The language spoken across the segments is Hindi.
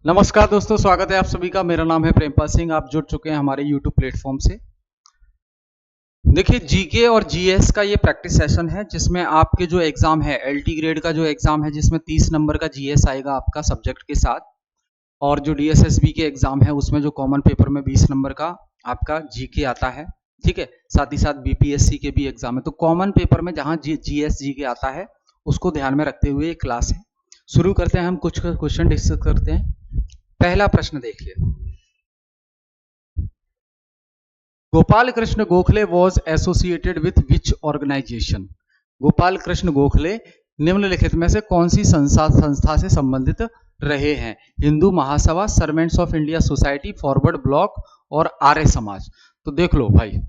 नमस्कार दोस्तों, स्वागत है आप सभी का। मेरा नाम है प्रेमपाल सिंह। आप जुड़ चुके हैं हमारे YouTube प्लेटफॉर्म से। देखिए, जीके और जीएस का ये प्रैक्टिस सेशन है जिसमें आपके जो एग्जाम है, एलटी ग्रेड का जो एग्जाम है, जिसमें 30 नंबर का जीएस आएगा आपका सब्जेक्ट के साथ, और जो डीएसएसबी के एग्जाम है उसमें जो कॉमन पेपर में 20 नंबर का आपका जीके आता है। ठीक है, साथ ही साथ बीपीएससी के भी एग्जाम है। तो कॉमन पेपर में जहां जीएस जीके आता है उसको ध्यान में रखते हुए एक क्लास है। शुरू करते हैं, हम कुछ क्वेश्चन डिस्कस करते हैं। पहला प्रश्न देखिए, Gopal Krishna Gokhale was associated with which organisation. Gopal Krishna Gokhale निम्नलिखित में से कौन सी संस्था से संबंधित रहे हैं? Hindu Mahasabha, servants of India society, forward bloc और आर्य समाज। तो देख लो भाई,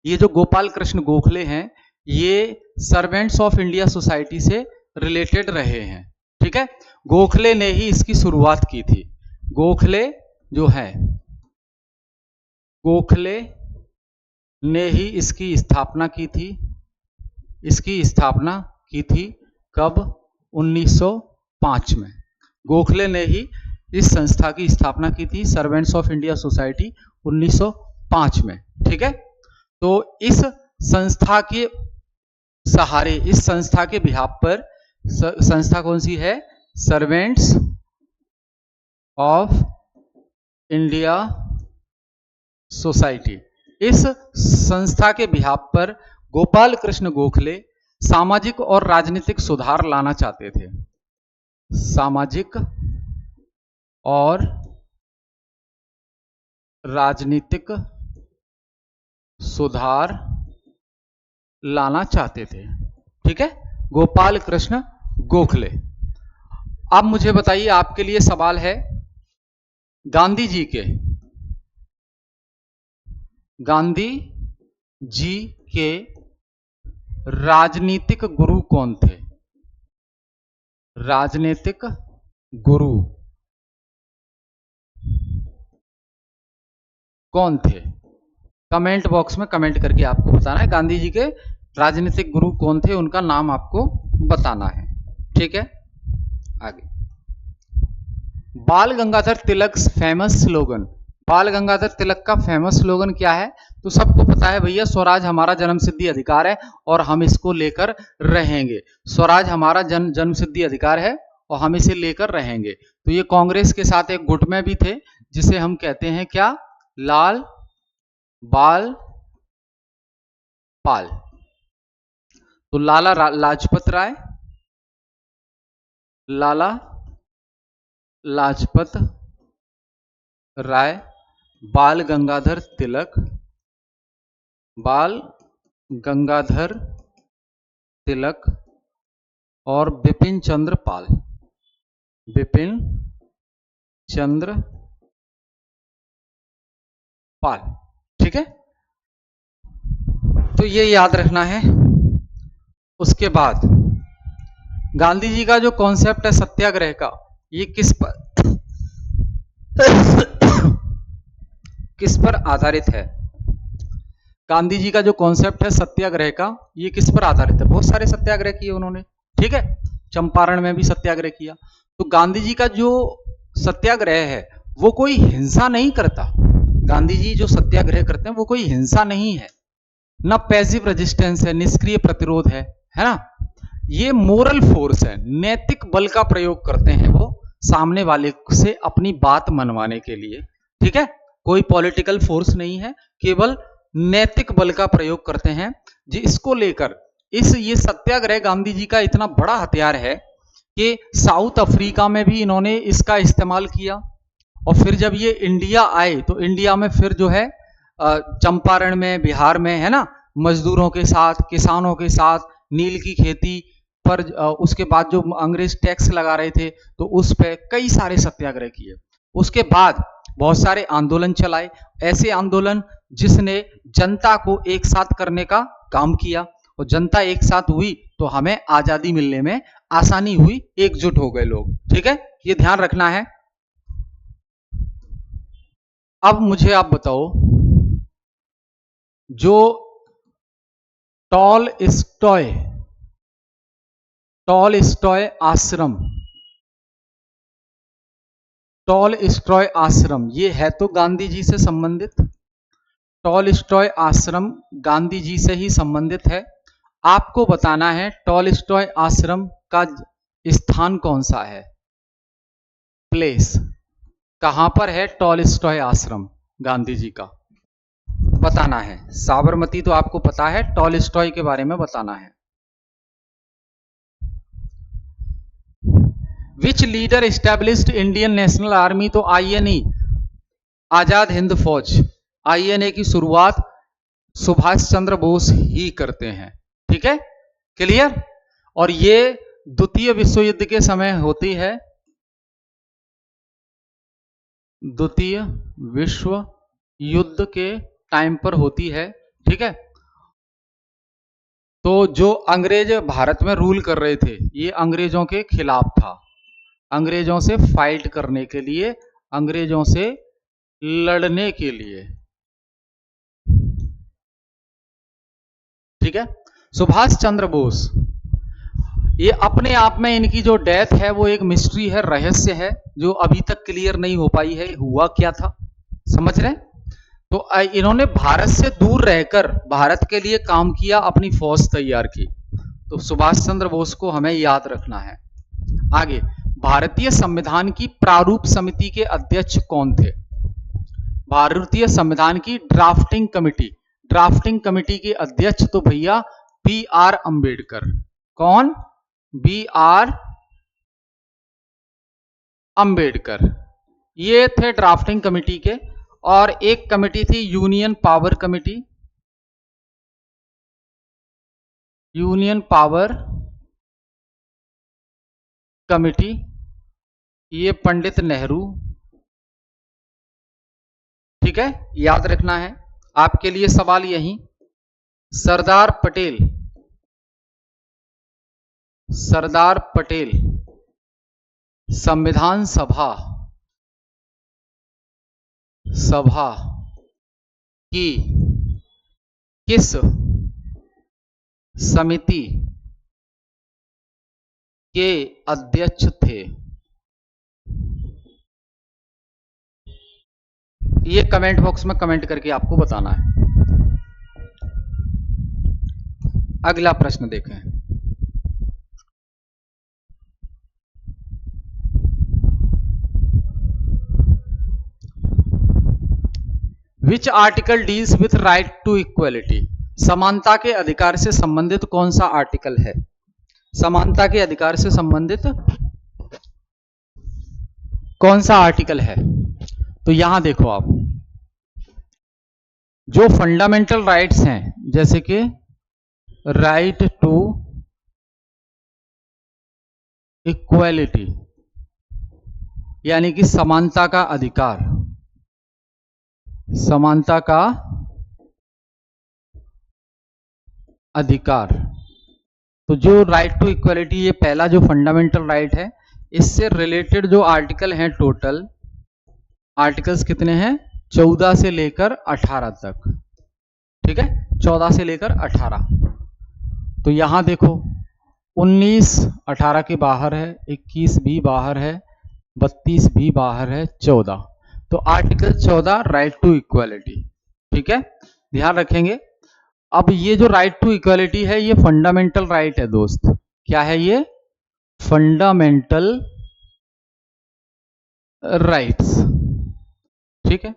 ये जो गोपाल कृष्ण गोखले हैं ये सर्वेंट्स ऑफ इंडिया सोसाइटी से रिलेटेड रहे हैं। ठीक है, गोखले ने ही इसकी शुरुआत की थी। गोखले जो है, गोखले ने ही इसकी स्थापना की थी। इसकी स्थापना की थी कब? 1905 में। गोखले ने ही इस संस्था की स्थापना की थी, सर्वेंट्स ऑफ इंडिया सोसाइटी, 1905 में। ठीक है, तो इस संस्था के सहारे, इस संस्था के बिहाफ पर, संस्था कौन सी है? Servants of India society. इस संस्था के बिहाफ पर गोपाल कृष्ण गोखले सामाजिक और राजनीतिक सुधार लाना चाहते थे। सामाजिक और राजनीतिक सुधार लाना चाहते थे। ठीक है, गोपाल कृष्ण गोखले। अब मुझे बताइए, आपके लिए सवाल है, गांधी जी के राजनीतिक गुरु कौन थे? राजनीतिक गुरु कौन थे? कमेंट बॉक्स में कमेंट करके आपको बताना है गांधी जी के राजनीतिक गुरु कौन थे, उनका नाम आपको बताना है। ठीक है, आगे। बाल गंगाधर तिलक फेमस स्लोगन। बाल गंगाधर तिलक का फेमस स्लोगन क्या है? तो सबको पता है भैया, स्वराज हमारा जन्मसिद्धि अधिकार है और हम इसको लेकर रहेंगे। स्वराज हमारा जन्मसिद्धि अधिकार है और हम इसे लेकर रहेंगे। तो ये कांग्रेस के साथ एक गुट में भी थे, जिसे हम कहते हैं क्या? लाल बाल पाल। तो लाजपत राय, लाला लाजपत राय, बाल गंगाधर तिलक, बाल गंगाधर तिलक और बिपिन चंद्र पाल। बिपिन चंद्र पाल। ठीक है, तो ये याद रखना है। उसके बाद गांधी जी का जो कॉन्सेप्ट है सत्याग्रह का, ये किस पर किस पर आधारित है? गांधी जी का जो कॉन्सेप्ट है सत्याग्रह का, ये किस पर आधारित है? बहुत सारे सत्याग्रह किए उन्होंने। ठीक है, चंपारण में भी सत्याग्रह किया। तो गांधी जी का जो सत्याग्रह है वो कोई हिंसा नहीं करता। गांधी जी जो सत्याग्रह करते हैं वो कोई हिंसा नहीं है, ना पैसिव रेजिस्टेंस है, निष्क्रिय प्रतिरोध है ना। ये मोरल फोर्स है, नैतिक बल का प्रयोग करते हैं वो सामने वाले से अपनी बात मनवाने के लिए। ठीक है, कोई पॉलिटिकल फोर्स नहीं है, केवल नैतिक बल का प्रयोग करते हैं। जिसको लेकर ये सत्याग्रह गांधी जी का इतना बड़ा हथियार है कि साउथ अफ्रीका में भी इन्होंने इसका इस्तेमाल किया, और फिर जब ये इंडिया आए तो इंडिया में फिर जो है चंपारण में, बिहार में, है ना, मजदूरों के साथ, किसानों के साथ, नील की खेती पर, उसके बाद जो अंग्रेज टैक्स लगा रहे थे तो उस पर कई सारे सत्याग्रह किए। उसके बाद बहुत सारे आंदोलन चलाए, ऐसे आंदोलन जिसने जनता को एक साथ करने का काम किया, और जनता एक साथ हुई तो हमें आजादी मिलने में आसानी हुई, एकजुट हो गए लोग। ठीक है, ये ध्यान रखना है। अब मुझे आप बताओ, जो टॉल स्टॉय आश्रम टॉलस्टॉय आश्रम ये है तो गांधी जी से संबंधित, टॉलस्टॉय आश्रम गांधी जी से ही संबंधित है। आपको बताना है टॉलस्टॉय आश्रम का स्थान कौन सा है, प्लेस कहां पर है टॉलस्टॉय आश्रम गांधी जी का, बताना है। साबरमती तो आपको पता है, टॉलस्टॉय के बारे में बताना है। Which leader established Indian national army, तो आईएनए आजाद हिंद फौज, आईएनए की शुरुआत सुभाष चंद्र बोस ही करते हैं। ठीक है, क्लियर। और ये द्वितीय विश्व युद्ध के समय होती है, द्वितीय विश्व युद्ध के टाइम पर होती है। ठीक है, तो जो अंग्रेज भारत में रूल कर रहे थे ये अंग्रेजों के खिलाफ था, अंग्रेजों से फाइट करने के लिए, अंग्रेजों से लड़ने के लिए। ठीक है, सुभाष चंद्र बोस, ये अपने आप में इनकी जो डेथ है वो एक मिस्ट्री है, रहस्य है, जो अभी तक क्लियर नहीं हो पाई है हुआ क्या था, समझ रहे हैं। तो इन्होंने भारत से दूर रहकर भारत के लिए काम किया, अपनी फौज तैयार की। तो सुभाष चंद्र बोस को हमें याद रखना है। आगे, भारतीय संविधान की प्रारूप समिति के अध्यक्ष कौन थे, भारतीय संविधान की ड्राफ्टिंग कमेटी, ड्राफ्टिंग कमेटी के अध्यक्ष तो भैया बी आर अंबेडकर। कौन, बी आर अंबेडकर, ये थे ड्राफ्टिंग कमेटी के। और एक कमेटी थी union power committee, union power committee, ये पंडित नेहरू। ठीक है, याद रखना है। आपके लिए सवाल यही, सरदार पटेल, सरदार पटेल संविधान सभा की किस समिति के अध्यक्ष थे, ये कमेंट बॉक्स में कमेंट करके आपको बताना है। अगला प्रश्न देखें, which article deals with right to equality, समानता के अधिकार से संबंधित कौन सा आर्टिकल है, समानता के अधिकार से संबंधित कौन सा आर्टिकल है। तो यहां देखो आप, जो फंडामेंटल राइट्स हैं जैसे कि राइट टू इक्वलिटी यानी कि समानता का अधिकार, समानता का अधिकार, तो जो राइट टू इक्वलिटी ये पहला जो फंडामेंटल राइट है, इससे रिलेटेड जो आर्टिकल हैं, टोटल आर्टिकल्स कितने हैं, 14 से लेकर 18 तक। ठीक है, 14 से लेकर 18। तो यहां देखो 19 18 के बाहर है, 21 भी बाहर है, 32 भी बाहर है, 14। तो आर्टिकल 14 राइट टू इक्वलिटी। ठीक है, ध्यान रखेंगे। अब ये जो राइट टू इक्वलिटी है ये फंडामेंटल राइट है दोस्त, क्या है ये, फंडामेंटल राइट्स। ठीक है,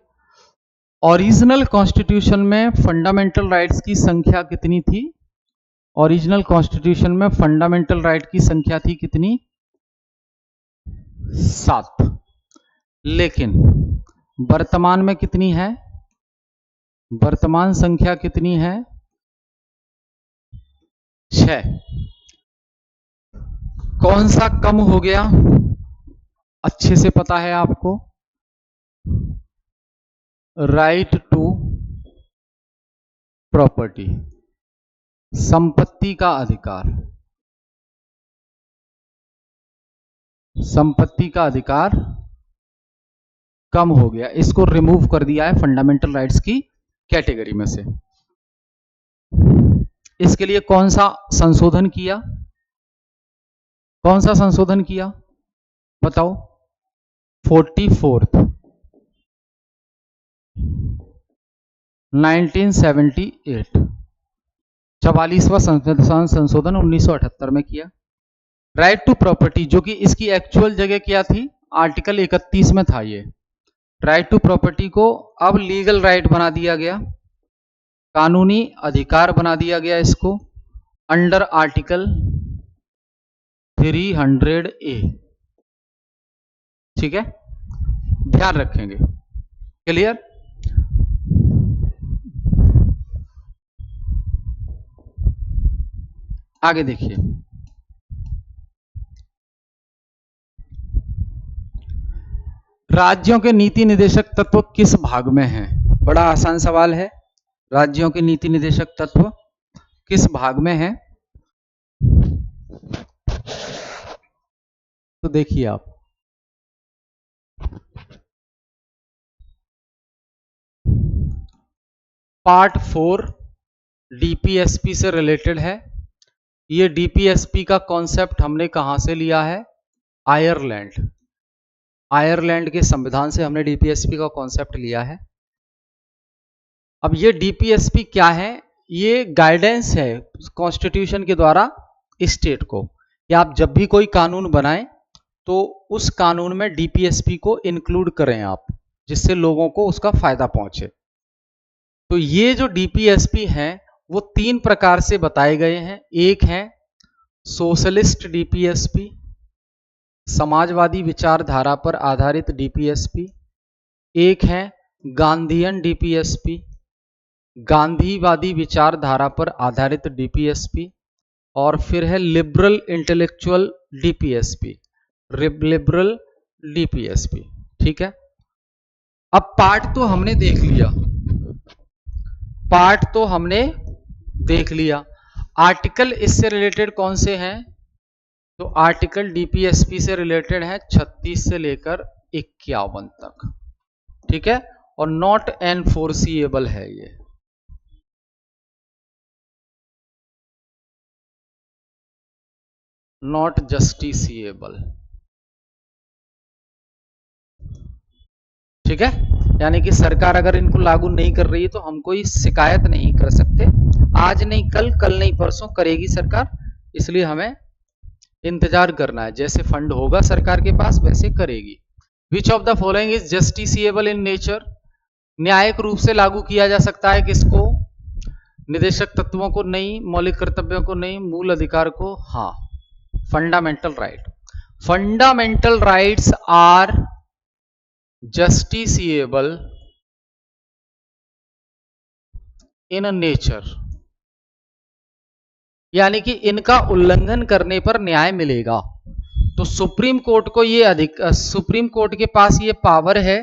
ओरिजिनल कॉन्स्टिट्यूशन में फंडामेंटल राइट्स की संख्या कितनी थी, ओरिजिनल कॉन्स्टिट्यूशन में फंडामेंटल राइट की संख्या थी कितनी, 7। लेकिन वर्तमान में कितनी है, वर्तमान संख्या कितनी है, 6। कौन सा कम हो गया, अच्छे से पता है आपको, राइट टू प्रॉपर्टी, संपत्ति का अधिकार, संपत्ति का अधिकार कम हो गया, इसको रिमूव कर दिया है फंडामेंटल राइट्स की कैटेगरी में से। इसके लिए कौन सा संशोधन किया, कौन सा संशोधन किया बताओ, 44th 1978 44वां संविधान संशोधन 1978 में किया। राइट टू प्रॉपर्टी, जो कि इसकी एक्चुअल जगह क्या थी, आर्टिकल 31 में था ये। राइट टू प्रॉपर्टी को अब लीगल राइट बना दिया गया, कानूनी अधिकार बना दिया गया इसको अंडर आर्टिकल 300A। ठीक है, ध्यान रखेंगे। क्लियर? आगे देखिए, राज्यों के नीति निदेशक तत्व किस भाग में हैं? बड़ा आसान सवाल है। राज्यों के नीति निदेशक तत्व किस भाग में हैं? तो देखिए आप, पार्ट 4 डीपीएसपी से रिलेटेड है। ये डीपीएसपी का कॉन्सेप्ट हमने कहां से लिया है? आयरलैंड। आयरलैंड के संविधान से हमने डीपीएसपी का कॉन्सेप्ट लिया है। अब ये डीपीएसपी क्या है? ये गाइडेंस है कॉन्स्टिट्यूशन के द्वारा स्टेट को कि आप जब भी कोई कानून बनाएं तो उस कानून में डीपीएसपी को इंक्लूड करें आप, जिससे लोगों को उसका फायदा पहुंचे। तो ये जो डीपीएसपी हैं वो 3 प्रकार से बताए गए हैं। एक है सोशलिस्ट डीपीएसपी, समाजवादी विचारधारा पर आधारित डीपीएसपी। एक है गांधीयन डीपीएसपी, गांधीवादी विचारधारा पर आधारित डीपीएसपी। और फिर है liberal intellectual DPSP, liberal DPSP. ठीक है, अब पार्ट तो हमने देख लिया, पार्ट तो हमने देख लिया। आर्टिकल इससे रिलेटेड कौन से हैं? तो आर्टिकल डीपीएसपी से रिलेटेड है 36 से लेकर 51 तक। ठीक है, और नॉट एनफोर्सिएबल है ये। Not justiciable. ठीक है, यानी कि सरकार अगर इनको लागू नहीं कर रही है तो हम कोई शिकायत नहीं कर सकते। आज नहीं कल, कल नहीं परसों करेगी सरकार, इसलिए हमें इंतजार करना है। जैसे फंड होगा सरकार के पास वैसे करेगी। Which of the following is justiciable in nature? न्यायिक रूप से लागू किया जा सकता है किसको? निदेशक तत्वों को नहीं, मौलिक कर्तव्यों को नहीं, मूल अधिकार को हाँ। Fundamental right, fundamental rights are justiciable in nature, यानी कि इनका उल्लंघन करने पर न्याय मिलेगा। तो सुप्रीम कोर्ट को ये सुप्रीम कोर्ट के पास ये पावर है,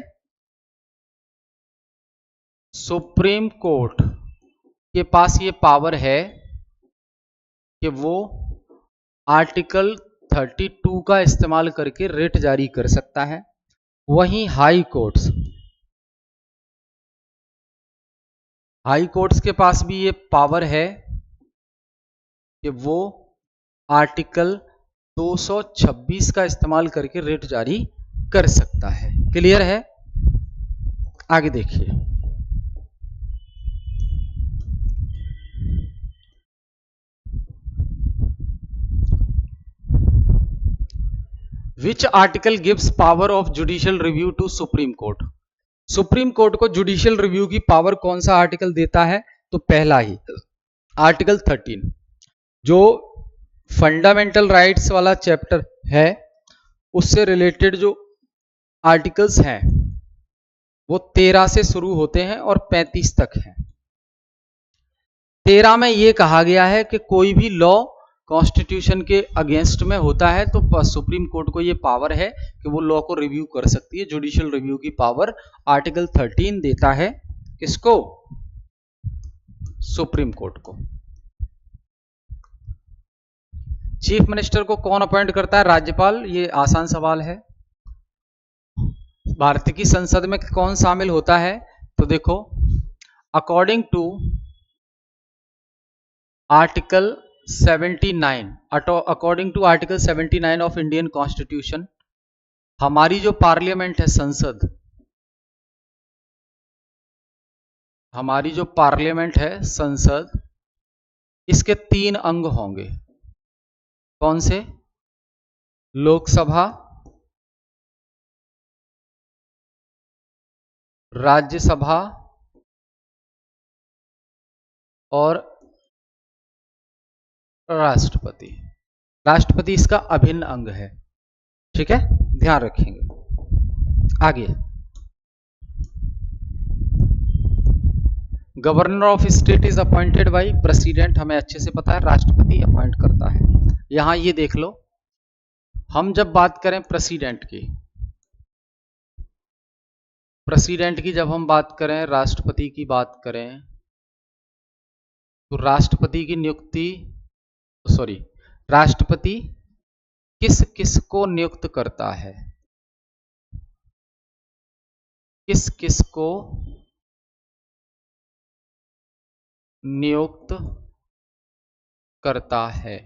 सुप्रीम कोर्ट के पास ये पावर है कि वो आर्टिकल 32 का इस्तेमाल करके रिट जारी कर सकता है। वहीं हाई कोर्ट्स के पास भी ये पावर है कि वो आर्टिकल 226 का इस्तेमाल करके रिट जारी कर सकता है। क्लियर है? आगे देखिए, which article gives power of judicial review to supreme court? Supreme court को जुडिशियल रिव्यू की पावर कौन सा आर्टिकल देता है? तो पहला ही आर्टिकल 13, जो फंडामेंटल राइट्स वाला चैप्टर है उससे रिलेटेड जो आर्टिकल्स हैं वो 13 से शुरू होते हैं और 35 तक हैं। 13 में ये कहा गया है कि कोई भी लॉ कॉन्स्टिट्यूशन के अगेंस्ट में होता है तो सुप्रीम कोर्ट को ये पावर है कि वो लॉ को रिव्यू कर सकती है। जुडिशियल रिव्यू की पावर आर्टिकल 13 देता है किसको? सुप्रीम कोर्ट को। चीफ मिनिस्टर को कौन अपॉइंट करता है? राज्यपाल। ये आसान सवाल है। भारत की संसद में कौन शामिल होता है? तो देखो, according to article 79, according to article 79 of Indian constitution, हमारी जो पार्लियामेंट है, संसद, हमारी जो पार्लियामेंट है, संसद, इसके 3 अंग होंगे। कौन से? लोकसभा, राज्यसभा और राष्ट्रपति। राष्ट्रपति इसका अभिन्न अंग है। ठीक है, ध्यान रखेंगे। आगे, governor of state is appointed by president, हमें अच्छे से पता है, राष्ट्रपति अपॉइंट करता है। यहां ये देख लो, हम जब बात करें प्रेसिडेंट की जब हम बात करें, राष्ट्रपति की बात करें, तो राष्ट्रपति की नियुक्ति, सॉरी, राष्ट्रपति किस किस को नियुक्त करता है? किस किस को नियुक्त करता है?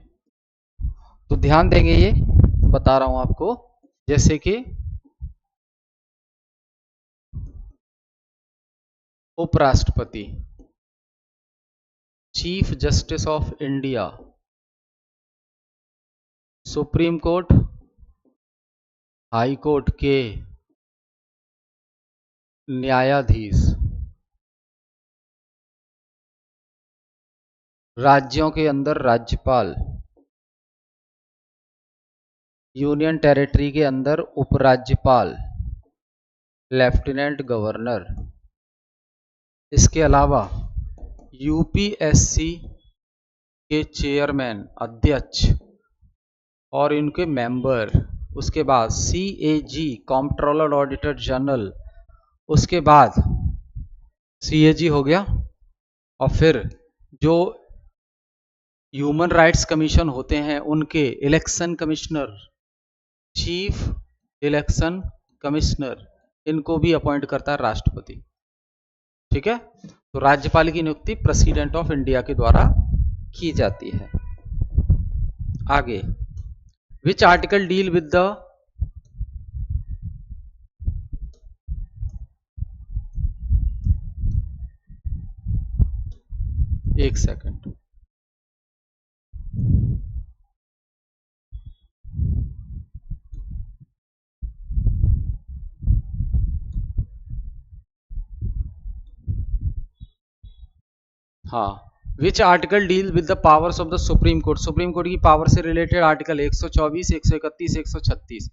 तो ध्यान देंगे, ये बता रहा हूं आपको, जैसे कि उपराष्ट्रपति, chief justice of India, supreme court, high court के न्यायाधीश, राज्यों के अंदर राज्यपाल, यूनियन टेरिटरी के अंदर उपराज्यपाल, लेफ्टिनेंट गवर्नर। इसके अलावा यूपीएससी के चेयरमैन, अध्यक्ष और इनके मेंबर, उसके बाद सीएजी, कंट्रोलर ऑडिटर जनरल, उसके बाद सीएजी हो गया, और फिर जो ह्यूमन राइट्स कमीशन होते हैं उनके election commissioner, chief election commissioner, इनको भी अपॉइंट करता है राष्ट्रपति। ठीक है, तो राज्यपाल की नियुक्ति प्रेसिडेंट ऑफ इंडिया के द्वारा की जाती है। आगे, which article deal with the, एक सेकंड, हाँ, which article deal with the powers of the supreme court, supreme court की पावर से रिलेटेड आर्टिकल 124, 131, 136।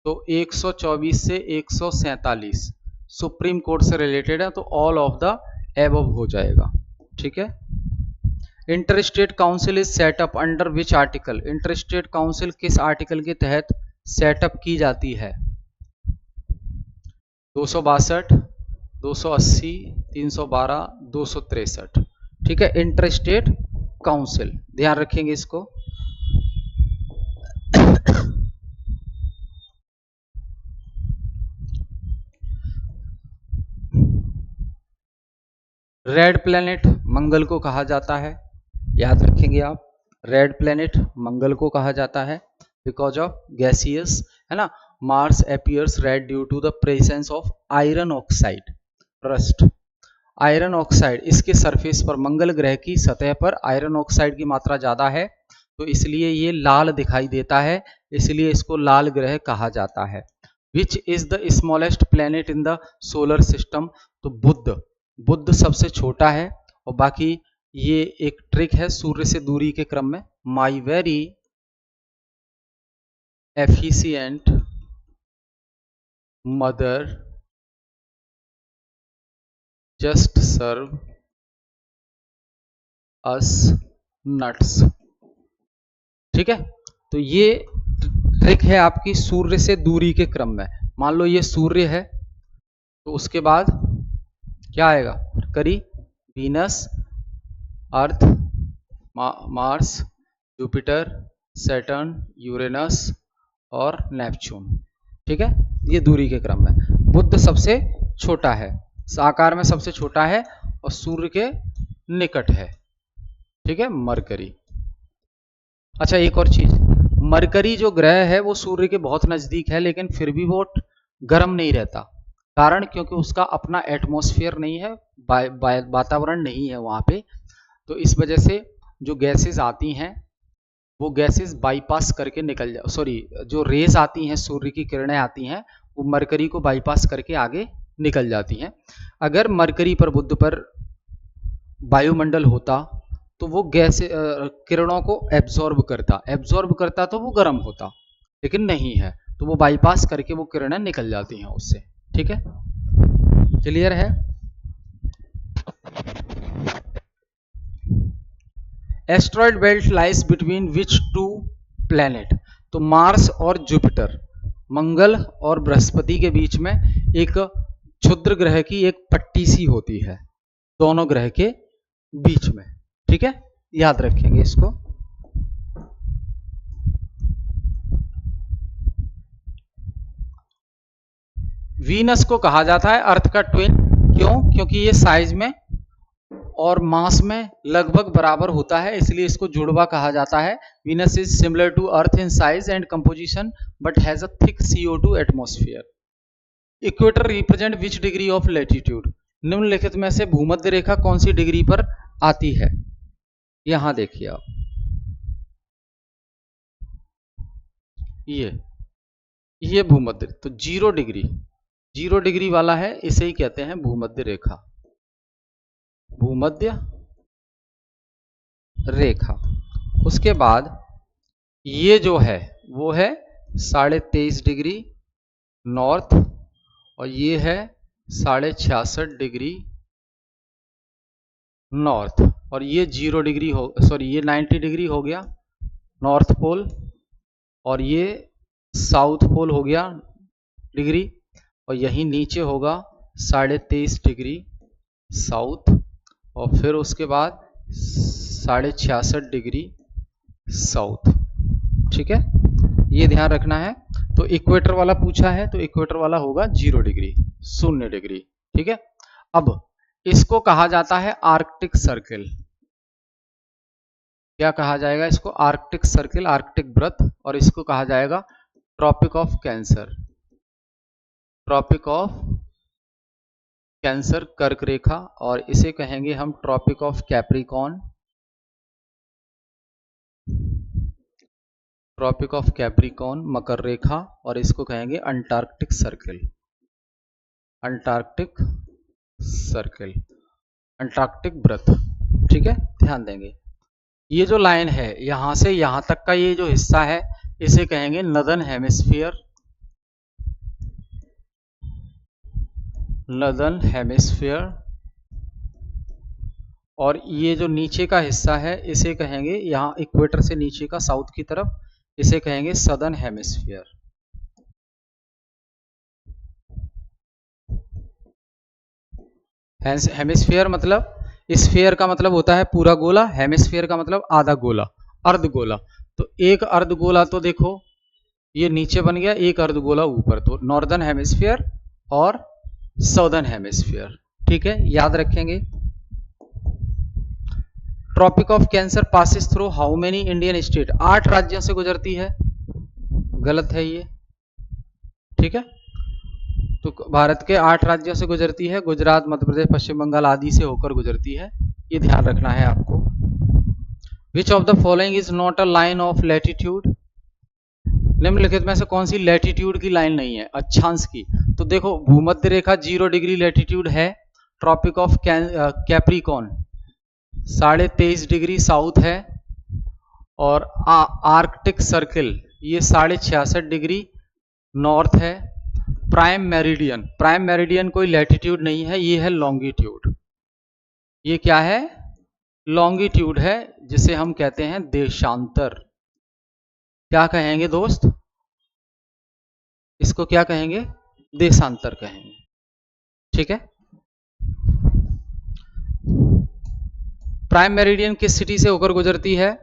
तो 124 से 147 सुप्रीम कोर्ट से रिलेटेड है, तो ऑल ऑफ द एबव हो जाएगा। ठीक है, inter state council is setup under which article, inter state council किस आर्टिकल के तहत सेटअप की जाती है? 262, 280, 312, 263। ठीक है, इंटर स्टेट काउंसिल, ध्यान रखेंगे इसको। रेड प्लेनेट मंगल को कहा जाता है, याद रखेंगे आप, रेड प्लेनेट मंगल को कहा जाता है बिकॉज ऑफ गैसियस, है ना, Mars appears red due to the presence of iron oxide, rust. Iron oxide, इसके सरफेस पर, मंगल ग्रह की सतह पर आयरन ऑक्साइड की मात्रा ज्यादा है, तो इसलिए ये लाल दिखाई देता है, इसलिए इसको लाल ग्रह कहा जाता है। Which is the smallest planet in the solar system, तो बुध सबसे छोटा है, और बाकी ये एक ट्रिक है सूर्य से दूरी के क्रम में, my very efficient mother just serve us nuts. ठीक है, तो ये ट्रिक है आपकी सूर्य से दूरी के क्रम में। मान लो ये सूर्य है, तो उसके बाद क्या आएगा? मरकरी, वीनस, अर्थ, मार्स, जुपिटर, सैटर्न, यूरेनस और नेपच्यून। ठीक है, ये दूरी के क्रम में। बुध सबसे छोटा है, आकार में सबसे छोटा है और सूर्य के निकट है। ठीक है, मरकरी। अच्छा, एक और चीज, मरकरी जो ग्रह है वो सूर्य के बहुत नजदीक है, लेकिन फिर भी वो गर्म नहीं रहता। कारण क्योंकि उसका अपना एटमॉस्फेयर नहीं है, वातावरण नहीं है वहां पे। तो इस वजह से जो गैसेस आती हैं वो गैसेस बाईपास करके निकल जो रेज आती हैं, सूर्य की किरणें आती हैं, वो मरकरी को बाईपास करके आगे निकल जाती हैं। अगर मरकरी पर, बुध पर वायुमंडल होता तो वो गैस किरणों को एब्जॉर्ब करता तो वो गर्म होता, लेकिन नहीं है, तो वो बाईपास करके वो किरणें निकल जाती हैं उससे। ठीक है, क्लियर है। Asteroid belt lies between which two planet? तो मार्स और जुपिटर, मंगल और बृहस्पति के बीच में एक क्षुद्र ग्रह की एक पट्टी सी होती है, दोनों ग्रह के बीच में। ठीक है, याद रखेंगे इसको। वीनस को कहा जाता है अर्थ का ट्विन। क्यों? क्योंकि ये साइज में और मास में लगभग बराबर होता है, इसलिए इसको जुड़वा कहा जाता है। Venus is similar to earth in size and composition but has a thick CO2 atmosphere. Equator represent which degree of latitude? निम्नलिखित में से भूमध्य रेखा कौन सी डिग्री पर आती है? यहां देखिए आप, ये भूमध्य, तो 0 डिग्री वाला है, इसे ही कहते हैं भूमध्य रेखा। भूमध्य रेखा। उसके बाद ये जो है वो है 23.5 डिग्री नॉर्थ, और ये है 66.5 डिग्री नॉर्थ, और ये 0 डिग्री ये 90 डिग्री हो गया नॉर्थ पोल, और ये साउथ पोल हो गया डिग्री, और यहीं नीचे होगा 23.5 डिग्री साउथ, और फिर उसके बाद 66.5 डिग्री साउथ। ठीक है, ये ध्यान रखना है। तो इक्वेटर वाला पूछा है, तो इक्वेटर वाला होगा 0 डिग्री, 0 डिग्री। ठीक है, अब इसको कहा जाता है आर्कटिक सर्किल। क्या कहा जाएगा इसको? आर्कटिक सर्किल, आर्कटिक वृत्त, और इसको कहा जाएगा Tropic of Cancer. Tropic of Cancer कर्क रेखा, और इसे कहेंगे हम Tropic of Capricorn. Tropic of Capricorn मकर रेखा, और इसको कहेंगे Antarctic Circle. Antarctic Circle, Antarctic वृत्त। ठीक है, ध्यान देंगे। ये जो लाइन है यहां से यहां तक का ये जो हिस्सा है, इसे कहेंगे नदर्न हेमिस्फीयर। Northern hemisphere. और ये जो नीचे का हिस्सा है इसे कहेंगे, यहां इक्वेटर से नीचे का साउथ की तरफ, इसे कहेंगे सदर्न हेमिस्फीयर। हेमिस्फीयर मतलब, स्फीयर का मतलब होता है पूरा गोला, हेमिस्फीयर का मतलब आधा गोला, अर्धगोला। तो एक अर्धगोला तो देखो ये नीचे बन गया, एक अर्धगोला ऊपर, तो नॉर्दर्न हेमिस्फीयर और साउदर्न हेमिस्फीयर। ठीक है, याद रखेंगे। Tropic of cancer passes through how many Indian state? 8 राज्यों से गुजरती है। गलत है ये। ठीक है, तो भारत के 8 राज्यों से गुजरती है, गुजरात, मध्य प्रदेश, पश्चिम बंगाल आदि से होकर गुजरती है, ये ध्यान रखना है आपको। Which of the following is not a line of latitude? निम्नलिखित में से कौन सी लैटिट्यूड की लाइन नहीं है, अक्षांश की? तो देखो भूमध्य रेखा 0 डिग्री लैटिट्यूड है, tropic of Capricorn 23.5 degree south है, और आर्कटिक सर्किल ये 66.5 डिग्री नॉर्थ है। प्राइम मेरिडियन कोई लैटिट्यूड नहीं है, ये है लॉन्गिट्यूड। ये क्या है? लॉन्गिट्यूड है, जिसे हम कहते हैं देशांतर। क्या कहेंगे दोस्त? इसको क्या कहेंगे? देशांतर कहेंगे। ठीक है, प्राइम मेरिडियन किस सिटी से होकर गुजरती है?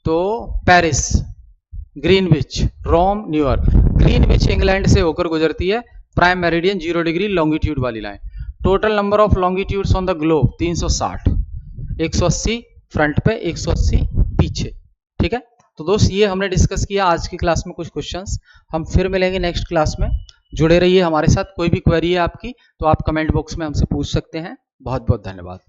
तो पेरिस, ग्रीनविच, रोम, न्यूयॉर्क। ग्रीनविच इंग्लैंड से होकर गुजरती है। प्राइम मेरिडियन 0 डिग्री लॉन्गिट्यूड वाली line. Total number of longitudes on the globe 360, 180 front पे, 180 पीछे। ठीक है, तो दोस्त ये हमने डिस्कस किया आज की क्लास में कुछ क्वेश्चंस। हम फिर मिलेंगे नेक्स्ट क्लास में। जुड़े रहिए हमारे साथ। कोई भी क्वेरी है आपकी तो आप कमेंट बॉक्स में हमसे पूछ सकते हैं। बहुत बहुत धन्यवाद।